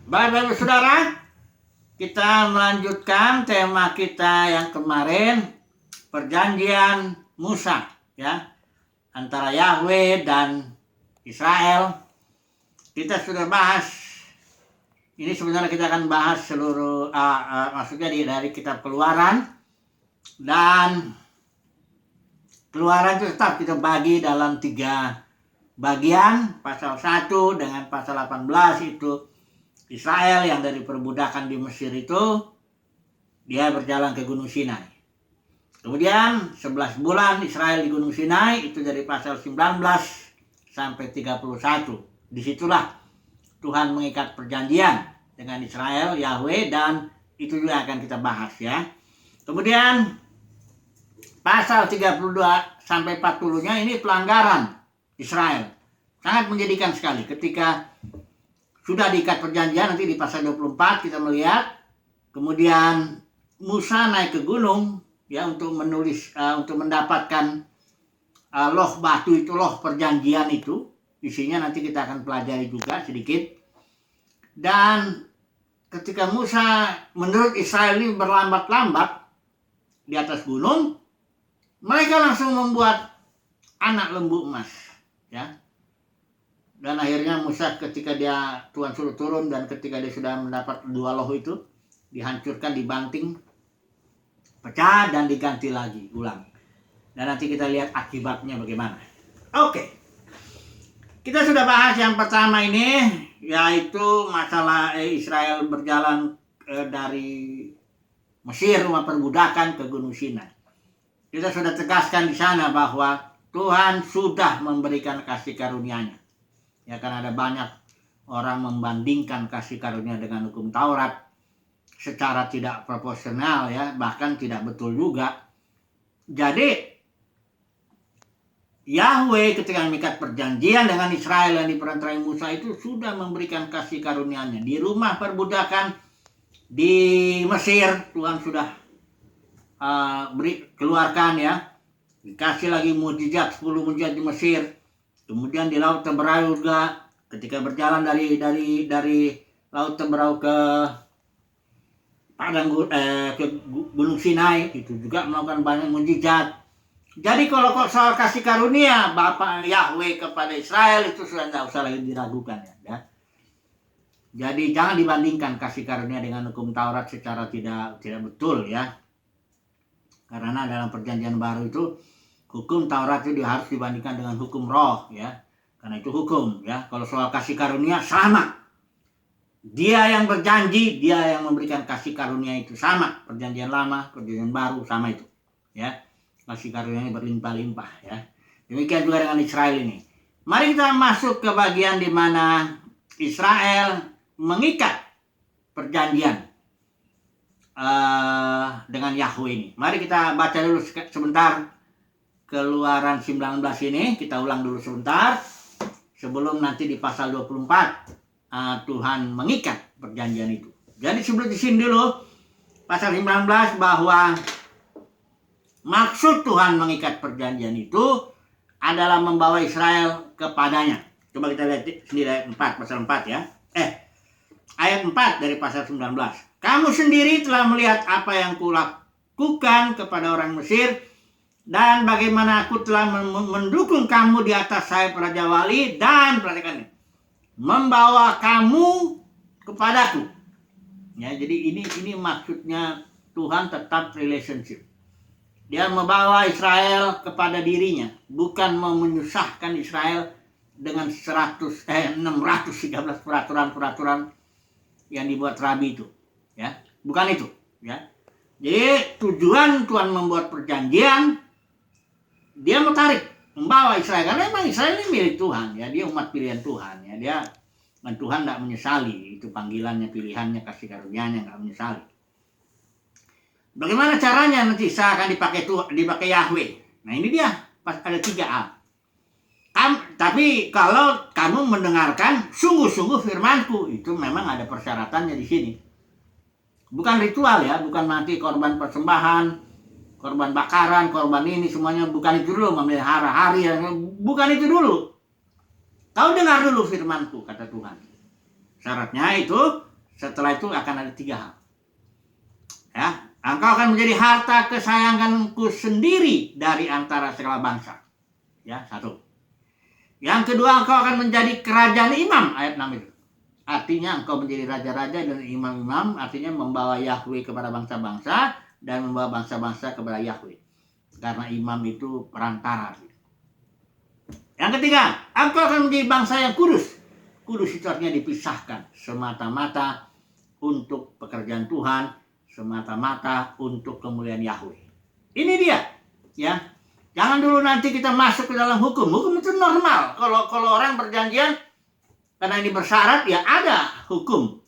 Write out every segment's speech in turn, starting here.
Bapak-Ibu Saudara, kita melanjutkan tema kita yang kemarin, perjanjian Musa, ya, antara Yahweh dan Israel. Kita sudah bahas, ini sebenarnya kita akan bahas seluruh, maksudnya dari kitab Keluaran, dan Keluaran itu tetap kita bagi dalam 3 bagian. Pasal 1 dengan pasal 18 itu Israel yang dari perbudakan di Mesir itu dia berjalan ke Gunung Sinai. Kemudian 11 bulan Israel di Gunung Sinai itu dari pasal 19 sampai 31. Disitulah Tuhan mengikat perjanjian dengan Israel, Yahweh, dan itu juga akan kita bahas, ya. Kemudian pasal 32 sampai 40-nya ini pelanggaran Israel. Sangat menjadikan sekali ketika sudah diikat perjanjian. Nanti di pasal 24 kita melihat kemudian Musa naik ke gunung, ya, untuk menulis, untuk mendapatkan loh batu itu, loh perjanjian itu. Isinya nanti kita akan pelajari juga sedikit. Dan ketika Musa menurut Israel ini berlambat-lambat di atas gunung, mereka langsung membuat anak lembu emas, ya. Dan akhirnya Musa ketika Tuhan suruh turun dan ketika dia sudah mendapat 2 loh itu, dihancurkan, dibanting, pecah dan diganti lagi ulang. Dan nanti kita lihat akibatnya bagaimana. Oke. Kita sudah bahas yang pertama ini, yaitu masalah Israel berjalan dari Mesir, rumah perbudakan, ke Gunung Sinai. Kita sudah tegaskan di sana bahwa Tuhan sudah memberikan kasih karunia-Nya. Ya, karena ada banyak orang membandingkan kasih karunia dengan hukum Taurat secara tidak proporsional, ya, bahkan tidak betul juga. Jadi Yahweh ketika mengikat perjanjian dengan Israel yang diperantarai Musa itu sudah memberikan kasih karunia-Nya. Di rumah perbudakan di Mesir Tuhan sudah keluarkan, ya. Dikasih lagi mujizat, 10 mujizat di Mesir. Kemudian di Laut Teberau juga ketika berjalan dari Laut Teberau ke ke Gunung Sinai itu juga melakukan banyak mujizat. Jadi kalau kok soal kasih karunia Bapa Yahweh kepada Israel itu sudah tidak usah lagi diragukan, ya. Jadi jangan dibandingkan kasih karunia dengan hukum Taurat secara tidak betul, ya. Karena dalam perjanjian baru itu hukum Taurat itu harus dibandingkan dengan hukum roh, ya. Karena itu hukum, ya. Kalau soal kasih karunia sama. Dia yang berjanji, dia yang memberikan kasih karunia itu sama. Perjanjian lama, perjanjian baru sama itu, ya. Kasih karunia berlimpah-limpah, ya. Demikian juga dengan Israel ini. Mari kita masuk ke bagian di mana Israel mengikat perjanjian dengan Yahweh ini. Mari kita baca dulu sebentar Keluaran 19 ini, kita ulang dulu sebentar sebelum nanti di pasal 24 Tuhan mengikat perjanjian itu. Jadi sebelum di sini dulu pasal 19 bahwa maksud Tuhan mengikat perjanjian itu adalah membawa Israel kepadanya. Coba kita lihat sendiri ayat 4, pasal 4, ya. Ayat 4 dari pasal 19. Kamu sendiri telah melihat apa yang kulakukan kepada orang Mesir, dan bagaimana aku telah mendukung kamu di atas sayap Raja Wali, dan perhatikan ini, membawa kamu kepadaku. Ya, jadi ini maksudnya Tuhan tetap relationship. Dia membawa Israel kepada dirinya, bukan mau menyusahkan Israel dengan 613 peraturan yang dibuat Rabi itu, ya. Bukan itu, ya. Jadi tujuan Tuhan membuat perjanjian, dia mau tarik, membawa Israel, karena memang Israel ini milik Tuhan, ya. Dia umat pilihan Tuhan, ya. Dia, dan Tuhan tidak menyesali itu panggilannya, pilihannya, kasih karunia-Nya, tidak menyesali. Bagaimana caranya nanti saya akan dipakai Yahweh? Nah, ini dia, pas ada 3 hal. Tapi kalau kamu mendengarkan sungguh-sungguh firmanku, itu memang ada persyaratannya di sini. Bukan ritual, ya, bukan nanti korban persembahan, korban bakaran, korban ini semuanya, bukan itu dulu, memelihara hari, bukan itu dulu. Kau dengar dulu firmanku, kata Tuhan. Syaratnya itu Setelah itu akan ada 3 hal. Ya, engkau akan menjadi harta kesayanganku sendiri dari antara segala bangsa. Ya, 1. Yang kedua, engkau akan menjadi kerajaan imam, ayat 6 itu. Artinya engkau menjadi raja-raja dan imam-imam, artinya membawa Yahweh kepada bangsa-bangsa dan membawa bangsa-bangsa kepada Yahweh. Karena imam itu perantara. Yang ketiga, engkau akan menjadi bangsa yang kudus. Kudus itu artinya dipisahkan semata-mata untuk pekerjaan Tuhan, semata-mata untuk kemuliaan Yahweh. Ini dia, ya. Jangan dulu nanti kita masuk ke dalam hukum. Hukum itu normal. Kalau orang berjanjian karena ini bersyarat, ya ada hukum.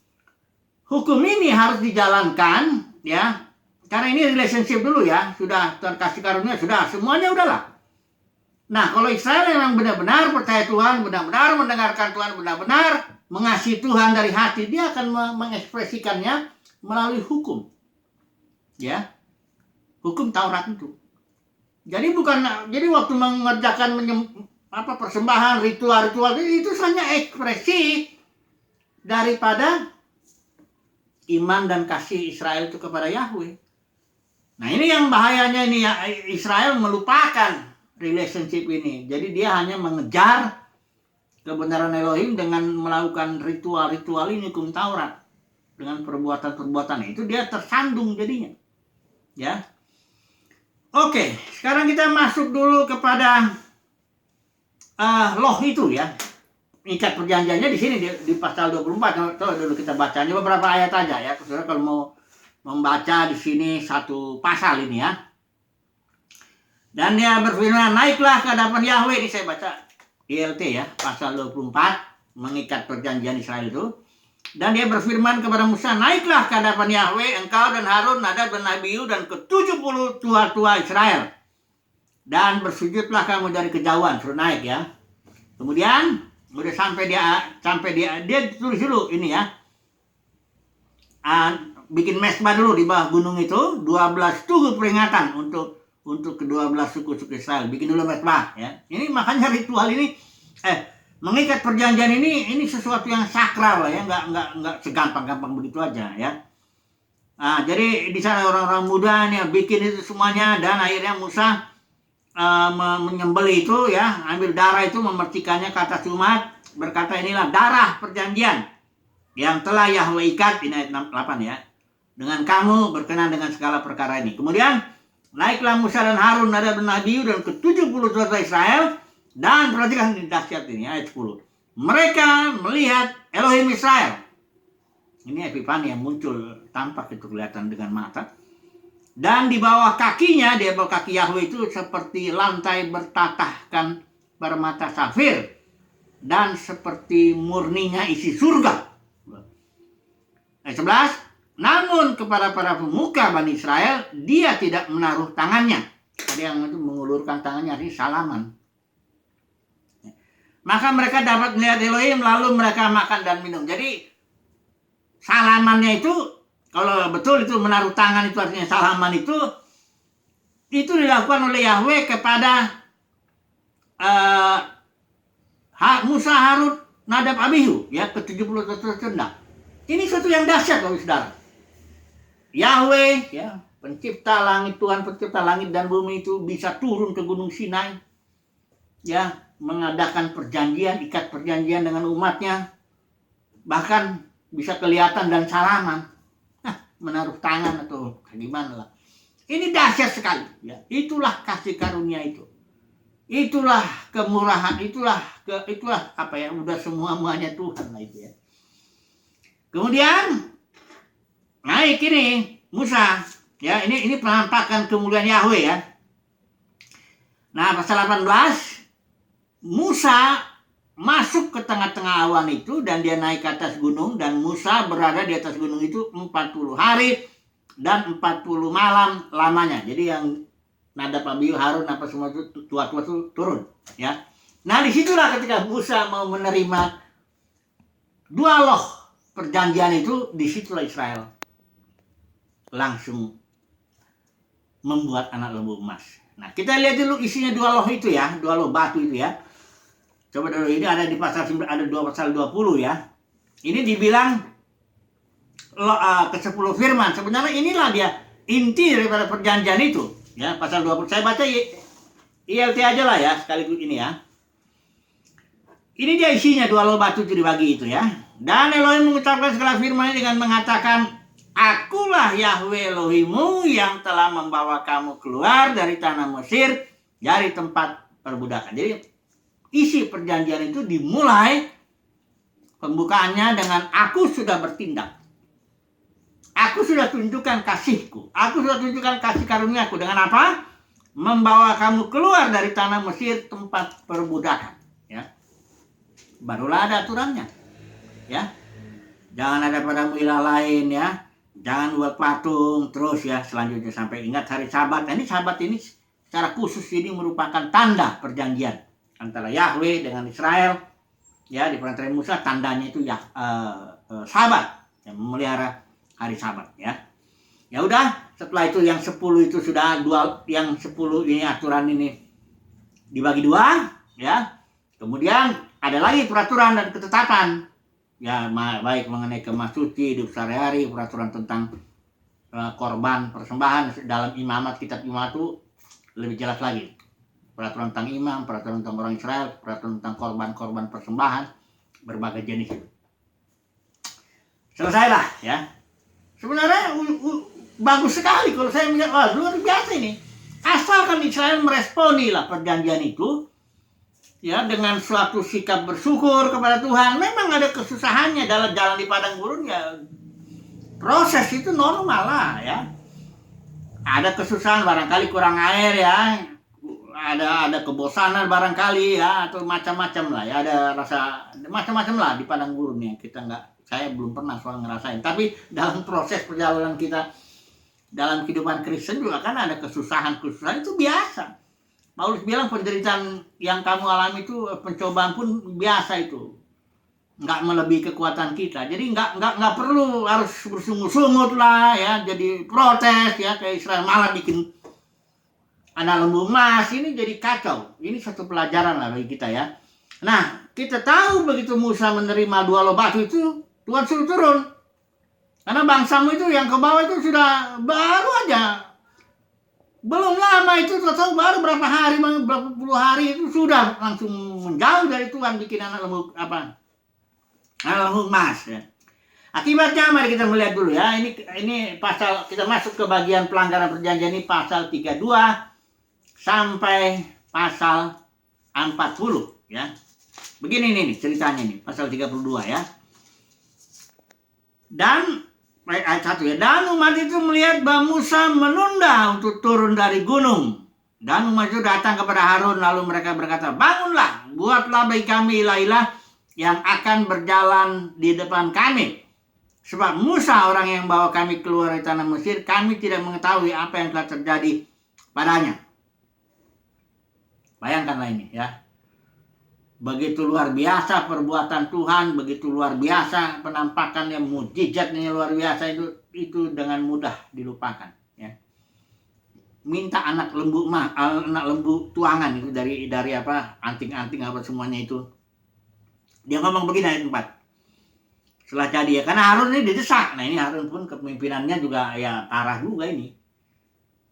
Hukum ini harus dijalankan, ya. Karena ini relationship dulu ya, sudah terkasih karunia, sudah semuanya udahlah. Nah, kalau Israel memang benar-benar percaya Tuhan, benar-benar mendengarkan Tuhan, benar-benar mengasihi Tuhan dari hati, dia akan mengekspresikannya melalui hukum. Ya. Hukum Taurat itu. Jadi waktu mengerjakan persembahan ritual itu hanya ekspresi daripada iman dan kasih Israel itu kepada Yahweh. Nah, ini yang bahayanya ini ya, Israel melupakan relationship ini. Jadi dia hanya mengejar kebenaran Elohim dengan melakukan ritual-ritual ini, hukum Taurat, dengan perbuatan-perbuatan itu dia tersandung jadinya. Ya. Oke, sekarang kita masuk dulu kepada loh itu ya. Ikat perjanjiannya di sini di pasal 24. Coba dulu kita baca ini beberapa ayat aja ya. Saudara kalau mau membaca di sini satu pasal ini ya. Dan dia berfirman, naiklah ke hadapan Yahweh. Ini saya baca ILT ya, pasal 24, mengikat perjanjian Israel itu. Dan dia berfirman kepada Musa, naiklah ke hadapan Yahweh, engkau dan Harun, Nadab dan Abihu, dan ke-70 tua-tua Israel. Dan bersujudlah kamu dari kejauhan, suruh naik ya. Kemudian, udah sampai dia tulis dulu ini ya. Bikin mesbah dulu di bawah gunung itu, 12 tugu peringatan untuk ke-12 suku-suku Israel. Bikin dulu mesbah ya. Ini makanya ritual ini mengikat perjanjian ini sesuatu yang sakral ya, nggak segampang-gampang begitu aja ya. Nah, jadi di sana orang-orang muda nih bikin itu semuanya, dan akhirnya Musa menyembelih itu ya, ambil darah itu, memercikannya ke atas umat, berkata inilah darah perjanjian yang telah Yahweh ikat, ini ayat 8 ya, dengan kamu berkenan dengan segala perkara ini. Kemudian naiklah Musa dan Harun, Nadab dan Abihu, dan ke-70 tua Israel. Dan perhatikan ini dahsyat ini ayat 10. Mereka melihat Elohim Israel. Ini Epifani yang muncul, tampak itu kelihatan dengan mata. Dan di bawah kakinya, di bawah kaki Yahweh itu seperti lantai bertatahkan permata safir. Dan seperti murninya isi surga. Ayat 11. Namun kepada para pemuka Bani Israel, dia tidak menaruh tangannya. Tadi yang itu mengulurkan tangannya, ini salaman. Maka mereka dapat melihat Elohim, lalu mereka makan dan minum. Jadi salamannya itu, kalau betul itu menaruh tangan itu artinya salaman itu dilakukan oleh Yahweh kepada Musa, Harun, Nadab, Abihu ya, ke-70 cendak. Ini sesuatu yang dahsyat Bapak Saudara. Yahweh ya, pencipta langit, Tuhan pencipta langit dan bumi itu bisa turun ke Gunung Sinai ya, mengadakan perjanjian, ikat perjanjian dengan umatnya, bahkan bisa kelihatan dan salaman, menaruh tangan atau gimana lah. Ini dahsyat sekali ya. Itulah kasih karunia itu, itulah kemurahan, itulah apa ya, udah semuanya Tuhan lah itu ya. Kemudian naik ini Musa ya, ini penampakan kemuliaan Yahweh ya. Nah, pasal 18, Musa masuk ke tengah-tengah awan itu, dan dia naik ke atas gunung, dan Musa berada di atas gunung itu 40 hari dan 40 malam lamanya. Jadi yang Nadab, Abihu, Harun apa semua itu tua-tua itu turun ya. Nah, disitulah ketika Musa mau menerima 2 loh perjanjian itu, disitulah Israel langsung membuat anak lembu emas. Nah, kita lihat dulu isinya 2 loh itu ya, 2 loh batu itu ya. Coba dulu, ini ada di pasal 9, ada 2 pasal 20 ya. Ini dibilang ke-10 firman. Sebenarnya inilah dia inti daripada perjanjian itu. Ya, pasal 20. Saya baca ILT aja lah ya, sekaligus ini ya. Ini dia isinya, 2 lo batu itu dibagi itu ya. Dan Elohim mengucapkan segala firman dengan mengatakan, Akulah Yahweh Elohimmu yang telah membawa kamu keluar dari tanah Mesir, dari tempat perbudakan. Jadi isi perjanjian itu dimulai pembukaannya dengan aku sudah bertindak. Aku sudah tunjukkan kasihku. Aku sudah tunjukkan kasih karuniaku. Dengan apa? Membawa kamu keluar dari tanah Mesir, tempat perbudakan. Ya. Barulah ada aturannya. Ya. Jangan ada padamu ilah lain ya. Jangan buat patung terus ya. Selanjutnya sampai ingat hari Sabat. Nah, ini Sabat ini secara khusus ini merupakan tanda perjanjian antara Yahweh dengan Israel. Ya, di perantara Musa tandanya itu ya Sabat, yang memelihara hari Sabat ya. Ya udah, setelah itu yang 10 itu sudah yang 10 ini aturan ini dibagi 2 ya. Kemudian ada lagi peraturan dan ketetapan. Ya, baik mengenai kemas suci, hidup sehari-hari, peraturan tentang korban persembahan dalam imamat, kitab imamat itu lebih jelas lagi. Peraturan tentang imam, peraturan tentang orang Israel, peraturan tentang korban-korban persembahan, berbagai jenis itu. Selesailah ya. Sebenarnya bagus sekali kalau saya melihat, wah luar biasa ini. Asalkan Israel meresponilah perjanjian itu, ya dengan suatu sikap bersyukur kepada Tuhan. Memang ada kesusahannya dalam jalan di padang gurun ya, proses itu normal lah ya. Ada kesusahan, barangkali kurang air ya, ada kebosanan barangkali ya, atau macam-macam lah ya, ada rasa macam-macam lah di padang gurun ya. Saya belum pernah soal ngerasain, tapi dalam proses perjalanan kita dalam kehidupan Kristen juga kan ada kesusahan itu biasa. Paulus bilang penderitaan yang kamu alami itu, pencobaan pun biasa itu. Nggak melebihi kekuatan kita. Jadi nggak perlu harus bersungut-sungut lah ya, jadi protes ya kayak Israel, malah bikin anak lembu emas. Ini jadi kacau. Ini satu pelajaran lah bagi kita ya. Nah, kita tahu begitu Musa menerima 2 lo batu itu, Tuhan suruh turun. Karena bangsamu itu yang ke bawah itu sudah baru aja, belum lama itu, tahu baru berapa puluh hari itu sudah langsung menjauh dari Tuhan, bikin anak lembu emas ya. Akibatnya mari kita melihat dulu ya. Ini pasal, kita masuk ke bagian pelanggaran perjanjian ini, pasal 32 sampai pasal 40 ya. Begini nih ceritanya nih, pasal 32 ya. Dan ayat 1 ya. Dan umat itu melihat bahwa Musa menunda untuk turun dari gunung. Dan umat itu datang kepada Harun, lalu mereka berkata, bangunlah, buatlah bagi kami ilah-ilah yang akan berjalan di depan kami. Sebab Musa orang yang bawa kami keluar dari tanah Mesir, kami tidak mengetahui apa yang telah terjadi padanya. Bayangkanlah ini ya. Begitu luar biasa perbuatan Tuhan, begitu luar biasa penampakannya, mukjizatnya luar biasa, itu dengan mudah dilupakan ya. Minta anak lembu tuangan itu dari apa, anting-anting apa semuanya itu. Dia ngomong begini ayat 4. Setelah jadi ya, karena Harun ini didesak. Nah, ini Harun pun kepemimpinannya juga ya arah juga ini.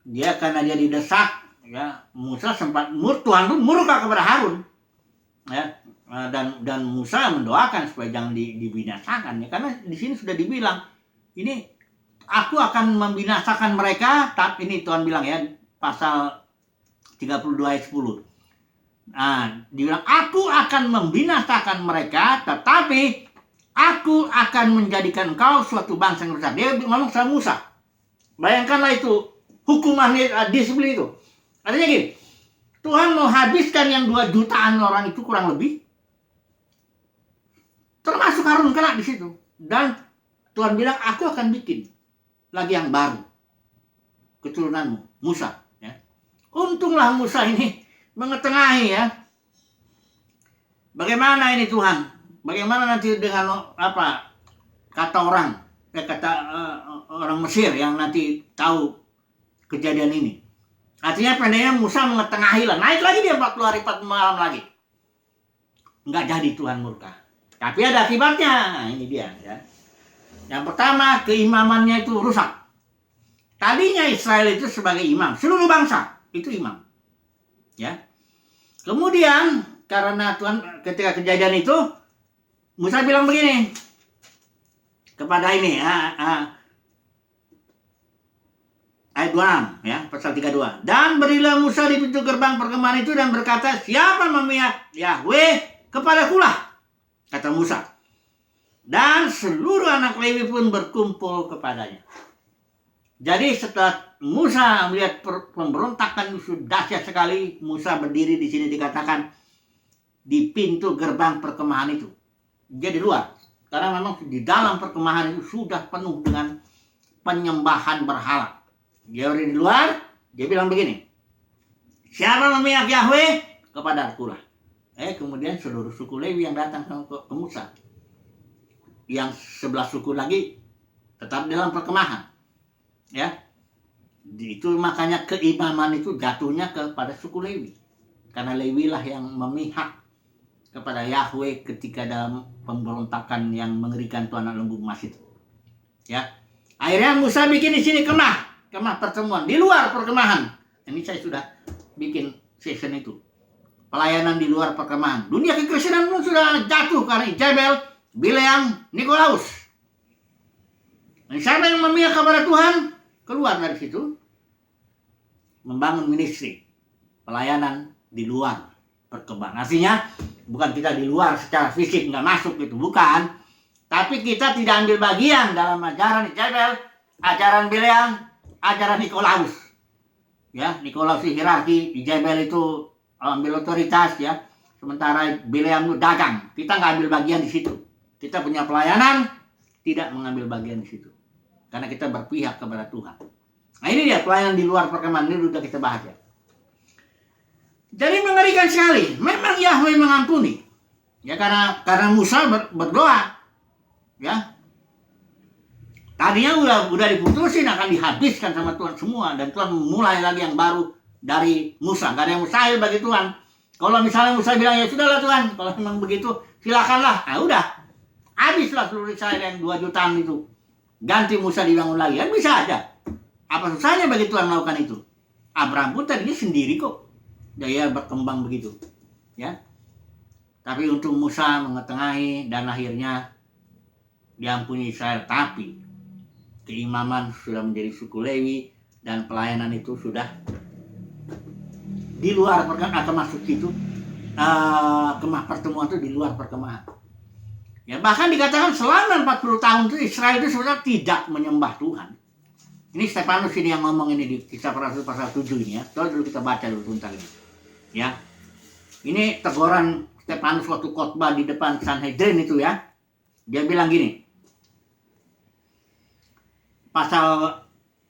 Dia karena dia didesak ya, Musa sempat Tuhan pun murka kepada Harun. Ya, dan Musa mendoakan supaya jangan dibinasakan ya, karena di sini sudah dibilang ini aku akan membinasakan mereka, tapi ini Tuhan bilang ya, pasal 32 ayat 10. Nah, dibilang aku akan membinasakan mereka, tetapi aku akan menjadikan engkau suatu bangsa yang besar. Dia ngomong sama Musa. Bayangkanlah itu hukuman disiplin itu. Artinya gini, Tuhan mau habiskan yang 2 jutaan orang itu kurang lebih, termasuk Harun kena di situ. Dan Tuhan bilang, aku akan bikin lagi yang baru, keturunanmu, Musa. Ya. Untunglah Musa ini mengetengahi ya. Bagaimana ini Tuhan? Bagaimana nanti dengan apa kata orang, orang Mesir yang nanti tahu kejadian ini? Artinya pendeknya Musa mengetengahi lah. Naik lagi dia 40 hari 4 malam lagi. Enggak jadi Tuhan murka. Tapi ada akibatnya. Nah, ini dia ya. Yang pertama, keimamannya itu rusak. Tadinya Israel itu sebagai imam, seluruh bangsa itu imam. Ya. Kemudian karena Tuhan ketika kejadian itu, Musa bilang begini kepada ini, ayat 26 ya, pasal 32. Dan berilah Musa di pintu gerbang perkemahan itu dan berkata, siapa memihak Yahweh kepadakulah, kata Musa. Dan seluruh anak Lewi pun berkumpul kepadanya. Jadi setelah Musa melihat pemberontakan itu dahsyat sekali, Musa berdiri di sini dikatakan di pintu gerbang perkemahan itu. Dia di luar, karena memang di dalam perkemahan itu sudah penuh dengan penyembahan berhala. Dia di luar, dia bilang begini, siapa memihak Yahweh kepada akulah. Kemudian seluruh suku Lewi yang datang ke Musa, yang 11 suku lagi tetap dalam perkemahan. Ya, itu makanya keimaman itu jatuhnya kepada suku Lewi, karena Lewi lah yang memihak kepada Yahweh ketika dalam pemberontakan yang mengerikan tuan anak lembu emas itu. Ya, akhirnya Musa bikin di sini kemah pertemuan di luar perkemahan. Ini saya sudah bikin session itu, pelayanan di luar perkemahan. Dunia kekristenan pun sudah jatuh karena Jebel, Bileam, Nikolaus. Dan siapa yang memihak kepada Tuhan keluar dari situ, membangun ministry, pelayanan di luar perkemahan. Artinya bukan kita di luar secara fisik nggak masuk gitu, bukan. Tapi kita tidak ambil bagian dalam ajaran Jebel, ajaran Bileam, ajaran Nikolaus. Ya, Nikolaus hierarki, di Jebel itu ambil otoritas ya. Sementara Bileam itu dagang. Kita nggak ambil bagian di situ. Kita punya pelayanan, tidak mengambil bagian di situ. Karena kita berpihak kepada Tuhan. Nah ini dia pelayanan di luar perkemahan, ini sudah kita bahas ya. Jadi mengerikan sekali. Memang Yahweh mengampuni. Ya karena Musa berdoa. Ya. Tadinya udah diputusin akan dihabiskan sama Tuhan semua. Dan Tuhan mulai lagi yang baru dari Musa. Gak ada yang mustahil bagi Tuhan. Kalau misalnya Musa bilang, ya sudahlah Tuhan, kalau memang begitu silakanlah. Nah udah. Habislah seluruh Israel yang 2 jutaan itu. Ganti Musa dibangun lagi, kan bisa aja. Apa susahnya bagi Tuhan melakukan itu? Abraham pun tadinya sendiri kok, dia berkembang begitu, ya. Tapi untuk Musa mengetengahi dan akhirnya diampuni Israel. Tapi keimaman sudah menjadi suku Lewi dan pelayanan itu sudah di luar perkemahan atau masuk situ, kemah pertemuan itu di luar perkemahan. Ya, bahkan dikatakan selama 40 tahun itu Israel itu sebenarnya tidak menyembah Tuhan. Ini Stefanus ini yang ngomong ini di Kisah Para Rasul pasal 7 ini ya. Coba dulu kita baca dulu sebentar ini. Ya. Ini teguran Stefanus waktu khotbah di depan Sanhedrin itu ya. Dia bilang gini. Pasal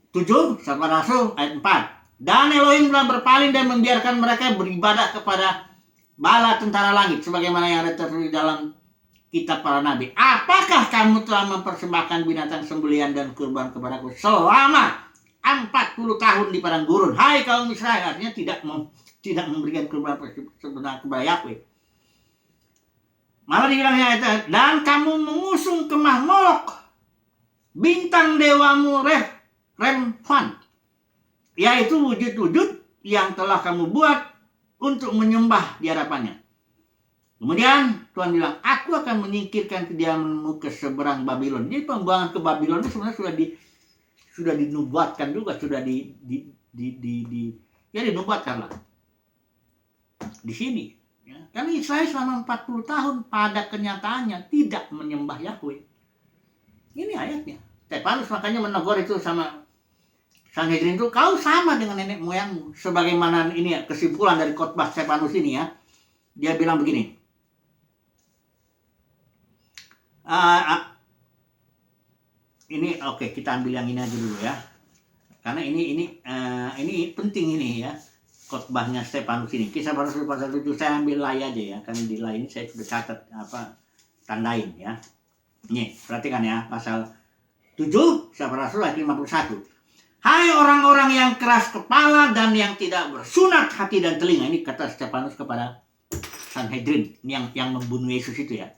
7 Kisah Para Rasul ayat 4. Dan Elohim telah berpaling dan membiarkan mereka beribadah kepada bala tentara langit sebagaimana yang ada tertulis dalam kitab para nabi. Apakah kamu telah mempersembahkan binatang sembelihan dan kurban kepadaku selama 40 tahun di padang gurun? Hai kaum Israel, artinya tidak memberikan kurban sebenarnya kepada Yahweh. Malah dibilangnya itu, dan kamu mengusung kemah Molok, bintang dewamu Remfan, yaitu wujud-wujud yang telah kamu buat untuk menyembah di hadapannya. Kemudian Tuhan bilang, aku akan menyingkirkan kediamanmu ke seberang Babylon. Jadi pembuangan ke Babylon itu sebenarnya sudah dinubuatkan juga, sudah dinubuatkan lah di sini. Ya. Karena Israel selama 40 tahun pada kenyataannya tidak menyembah Yahweh. Ini ayatnya. Stefanus makanya menegur itu sama Sanhedrin itu, kau sama dengan nenek moyangmu. Sebagaimana ini ya, kesimpulan dari khotbah Stefanus ini ya. Dia bilang begini. Ini oke, kita ambil yang ini aja dulu ya. Karena ini penting ini ya. Khotbahnya Stefanus ini. Kisah Para Rasul pasal 7 saya ambil lay aja ya. Karena di lay ini saya sudah catat tandain ya. Nih, perhatikan ya pasal 7 Kisah Para Rasul ayat 51. Hai orang-orang yang keras kepala dan yang tidak bersunat hati dan telinga. Ini kata Stefanus kepada Sanhedrin yang membunuh Yesus itu ya.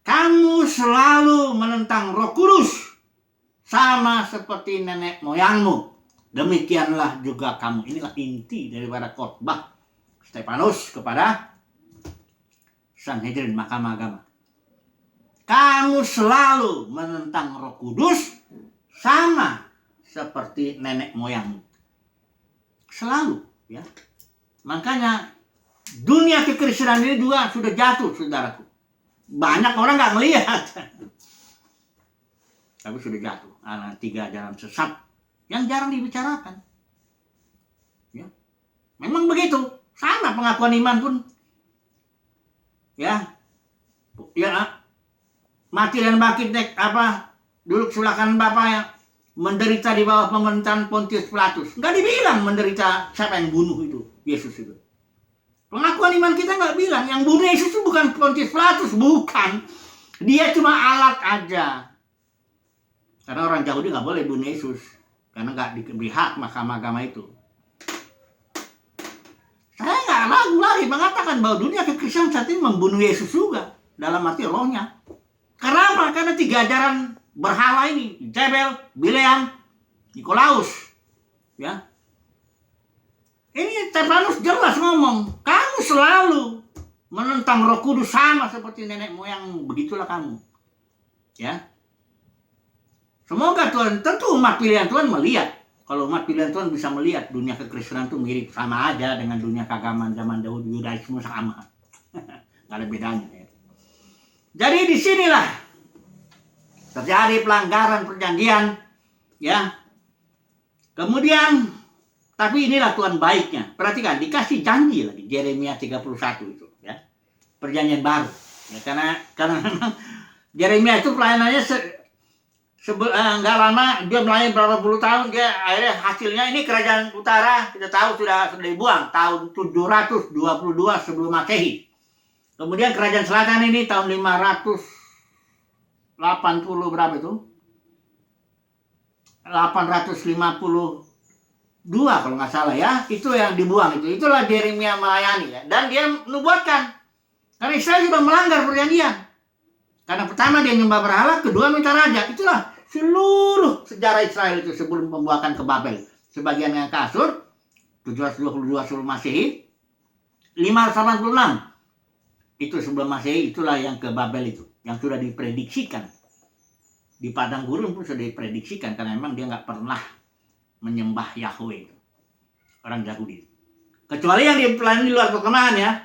kamu selalu menentang Roh Kudus sama seperti nenek moyangmu. Demikianlah juga kamu. Inilah inti daripada khotbah Stefanus kepada Sanhedrin, Mahkamah Agama. Kamu selalu menentang Roh Kudus sama seperti nenek moyangmu. Selalu, ya. Makanya dunia kekristenan ini juga sudah jatuh, saudaraku. Banyak orang nggak melihat, tapi sudah jatuh. Ada 3 jalan sesat yang jarang dibicarakan. Ya, memang begitu. Sama pengakuan iman pun, ya, mati dan bangkit dulu sulakan Bapak yang menderita di bawah pemerintahan Pontius Pilatus. Nggak dibilang menderita siapa yang bunuh itu, Yesus itu. Pengakuan iman kita nggak bilang yang bunuh Yesus itu bukan Pontius Pilatus, bukan. Dia cuma alat aja. Karena orang Yahudi nggak boleh bunuh Yesus, karena nggak diberi hak Mahkamah Agama itu. Saya nggak ragu lagi mengatakan bahwa dunia kekristenan saat ini membunuh Yesus juga, dalam arti rohnya. Karena apa? Karena 3 ajaran berhala ini, Jebel, Bileam, Nikolaus, ya. Ini Stefanus jelas ngomong, kamu selalu menentang Roh Kudus sama seperti nenek moyang, begitulah kamu. Ya. Semoga Tuhan, tentu umat pilihan Tuhan melihat. Kalau umat pilihan Tuhan bisa melihat dunia kekristenan itu mirip, sama aja dengan dunia keagamaan zaman dahulu, Yudaisme sama. Gak ada bedanya. Ya. Jadi disinilah terjadi pelanggaran perjanjian, ya. Kemudian, tapi inilah Tuhan baiknya. Perhatikan, dikasih janji lagi, Yeremia 31 itu, ya. Perjanjian baru. Ya, karena Yeremia itu pelayanannya nggak lama, dia melayani berapa puluh tahun, dia akhirnya hasilnya ini kerajaan utara, kita tahu sudah dibuang tahun 722 sebelum Masehi. Kemudian kerajaan selatan ini tahun 580 berapa itu? 852 kalau nggak salah, ya. Itu yang dibuang itu. Itulah Yeremia melayani, ya. Dan dia menubuatkan. Karena Israel sudah melanggar perjanjian. Karena pertama dia nyembah berhala, kedua minta raja. Itulah seluruh sejarah Israel itu sebelum pembuangan ke Babel. Sebagian yang ke Asur 722 sebelum Masehi, 586 itu sebelum Masehi, itulah yang ke Babel itu, yang sudah diprediksikan. Di padang gurun pun sudah diprediksikan, karena memang dia nggak pernah menyembah Yahweh, orang Yahudi. Kecuali yang dipelayani di luar perkemahan, ya.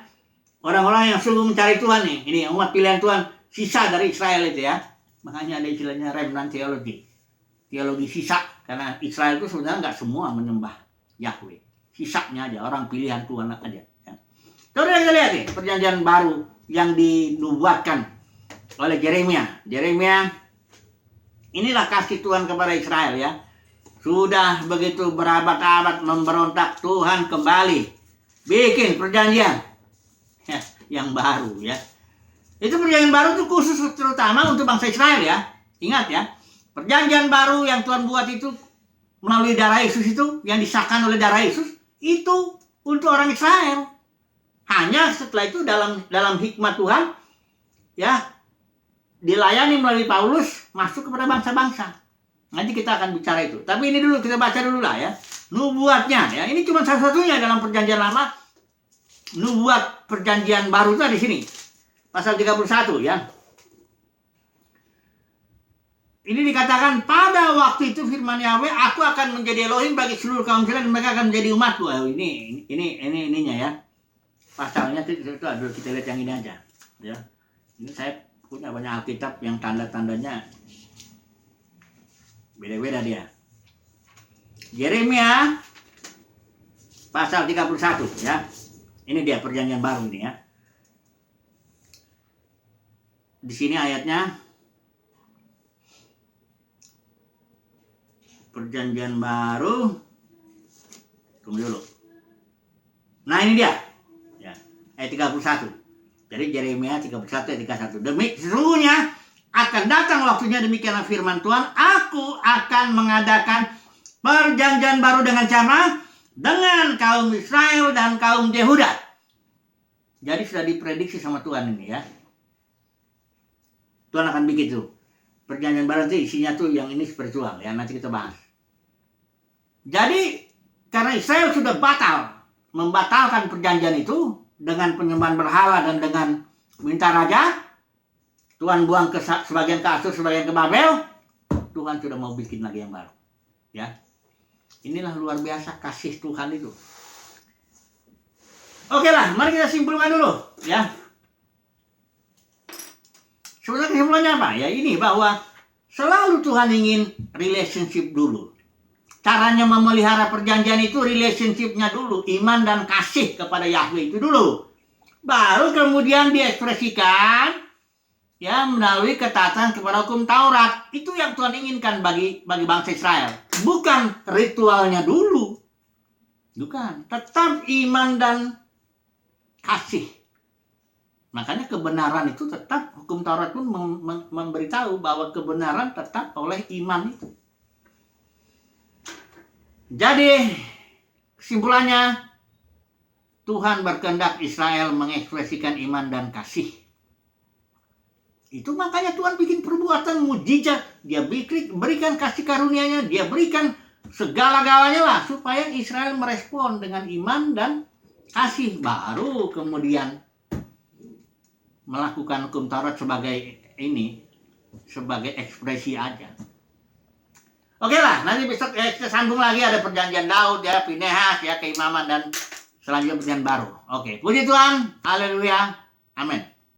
Orang-orang yang sungguh mencari Tuhan nih. Ini umat pilihan Tuhan, sisa dari Israel itu, ya. Makanya ada istilahnya remnant teologi. Teologi sisa. Karena Israel itu sebenarnya nggak semua menyembah Yahweh. Sisanya aja, orang pilihan Tuhan aja. Ya. Coba kita lihat nih, perjanjian baru yang dinubuatkan oleh Yeremia. Yeremia, inilah kasih Tuhan kepada Israel, ya. Sudah begitu berabad-abad memberontak, Tuhan kembali bikin perjanjian, ya, yang baru, ya. Itu perjanjian baru itu khusus terutama untuk bangsa Israel, ya. Ingat, ya. Perjanjian baru yang Tuhan buat itu melalui darah Yesus itu, yang disahkan oleh darah Yesus, itu untuk orang Israel. Hanya setelah itu dalam hikmat Tuhan, ya, dilayani melalui Paulus masuk kepada bangsa-bangsa. Nanti kita akan bicara itu. Tapi ini dulu kita baca dulu lah, ya. Nubuatnya, ya. Ini cuma salah satunya dalam perjanjian lama. Nubuat perjanjian baru itu di sini. Pasal 31, ya. Ini dikatakan pada waktu itu firman Yahweh, aku akan menjadi Elohim bagi seluruh kaum Israel dan mereka akan menjadi umatku. Ini ininya, ya. Pasalnya itu dulu kita lihat yang ini aja, ya. Ini saya punya banyak Alkitab yang tanda-tandanya beda-beda dia. Yeremia pasal 31, ya. Ini dia perjanjian baru ini, ya. Di sini ayatnya, perjanjian baru. Tunggu dulu. Nah, ini dia. Ya, ayat 31. Jadi Yeremia 31 ayat 31. Demi sesungguhnya akan datang waktunya, demikianlah firman Tuhan, aku akan mengadakan perjanjian baru dengan siapa? Dengan kaum Israel dan kaum Yehuda. Jadi sudah diprediksi sama Tuhan ini, ya. Tuhan akan bikin tuh. Perjanjian baru itu isinya tuh yang ini spiritual ya, nanti kita bahas. Jadi karena Israel sudah membatalkan perjanjian itu dengan penyembahan berhala dan dengan minta raja, Tuhan buang sebagian ke Asur, sebagian ke Babel. Tuhan sudah mau bikin lagi yang baru. Ya, inilah luar biasa kasih Tuhan itu. Oke lah, mari kita simpulkan dulu. Ya, sebenarnya kesimpulannya apa? Ya ini, bahwa selalu Tuhan ingin relationship dulu. Caranya memelihara perjanjian itu relationship-nya dulu. Iman dan kasih kepada Yahweh itu dulu. Baru kemudian diekspresikan ya melalui ketaatan kepada hukum Taurat. Itu yang Tuhan inginkan bagi bangsa Israel. Bukan ritualnya dulu. Bukan. Tetap iman dan kasih. Makanya kebenaran itu tetap, hukum Taurat pun memberitahu bahwa kebenaran tetap oleh iman itu. Jadi kesimpulannya, Tuhan berkehendak Israel mengekspresikan iman dan kasih. Itu makanya Tuhan bikin perbuatan mujizat. Dia berikan kasih karunia-Nya, dia berikan segala-galanya lah supaya Israel merespon dengan iman dan kasih. Baru kemudian melakukan hukum Taurat sebagai ekspresi aja. Oke lah, nanti besok kita sambung lagi, ada perjanjian Daud ya, Finehas ya, keimaman, dan selanjutnya perjanjian baru. Oke, puji Tuhan, haleluya, amin.